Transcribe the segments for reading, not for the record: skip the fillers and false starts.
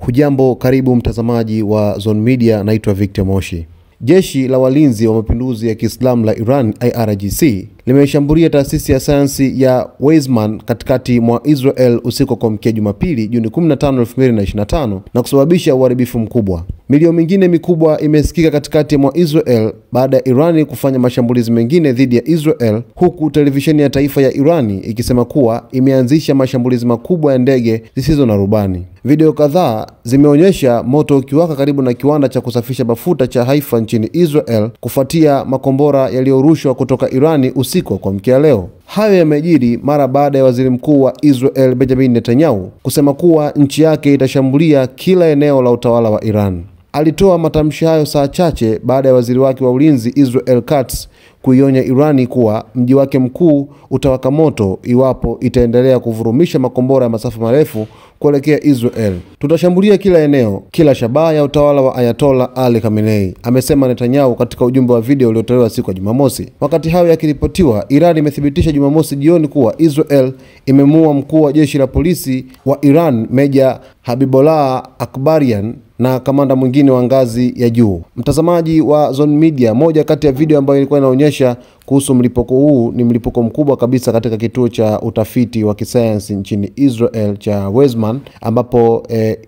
Hujambo, karibu mtazamaji wa Zone Media. Naitwa Victor Moshi. Jeshi la walinzi wa mapinduzi ya Kiislamu la Iran IRGC limeshambulia taasisi ya sayansi ya Weizmann katikati mwa Israel usiku kwa mkia Jumapili Juni 15, 2025 na kusababisha uharibifu mkubwa. Milio mingine mikubwa imesikika katikati mwa Israel baada ya Irani kufanya mashambulizi mengine dhidi ya Israel, huku televisheni ya taifa ya Irani ikisema kuwa imeanzisha mashambulizi makubwa ya ndege zisizo na rubani. Video kadhaa zimeonyesha moto ukiwaka karibu na kiwanda cha kusafisha mafuta cha Haifa nchini Israel kufuatia makombora yaliyorushwa kutoka Irani usiku kwa mkia leo. Hayo yamejiri mara baada ya waziri mkuu wa Israel Benjamin Netanyahu kusema kuwa nchi yake itashambulia kila eneo la utawala wa Iran. Alitoa matamshi hayo saa chache baada ya waziri wake wa ulinzi Israel Katz kuionya Irani kuwa mji wake mkuu utawaka moto iwapo itaendelea kuvurumisha makombora ya masafa marefu kuelekea Israel. Tutashambulia kila eneo, kila shabaha ya utawala wa Ayatollah Ali Khamenei, amesema Netanyahu katika ujumbe wa video uliotolewa siku ya Jumamosi. Wakati hayo yakiripotiwa, Iran imethibitisha Jumamosi jioni kuwa Israel imemuua mkuu wa jeshi la polisi wa Iran Meja Habibullah Akbarian na kamanda mwingine wa ngazi ya juu. Mtazamaji wa Zone Media, moja kati ya video ambayo ilikuwa inaonyesha kuhusu mlipuko huu ni mlipuko mkubwa kabisa katika kituo cha utafiti wa kisayansi nchini Israel cha Weizmann, ambapo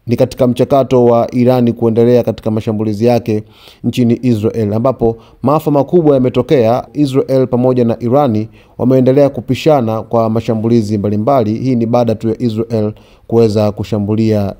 ni katika mchakato wa Irani kuendelea katika mashambulizi yake nchini Israel, ambapo maafa makubwa yametokea. Israel pamoja na Irani wameendelea kupishana kwa mashambulizi mbalimbali. Hii ni baada tu ya Israel kuweza kushambulia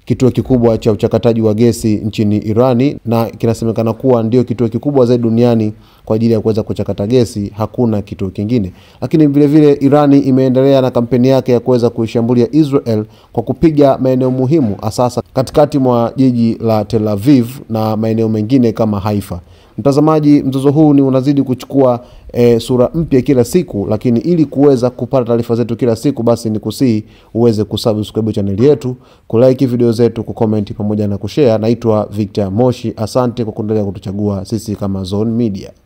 kituo kikubwa cha uchakataji wa gesi nchini Irani, na kinasemekana kuwa ndio kituo kikubwa zaidi duniani kwa ajili ya kuweza kuchakata gesi, hakuna kituo kingine. Lakini vile vile Irani imeendelea na kampeni yake ya kuweza kuishambulia Israel kwa kupiga maeneo muhimu, asasa katikati mwa jiji la Tel Aviv na maeneo mengine kama Haifa. Mtazamaji, mzozo huu ni unazidi kuchukua sura mpya kila siku, lakini ili kuweza kupata taarifa zetu kila siku, basi ni kusihi uweze kusubscribe channel yetu, kulike video zetu, kucomment pamoja na kushare. Naitwa Victor Moshi. Asante kwa kuendelea kutuchagua sisi kama Zone Media.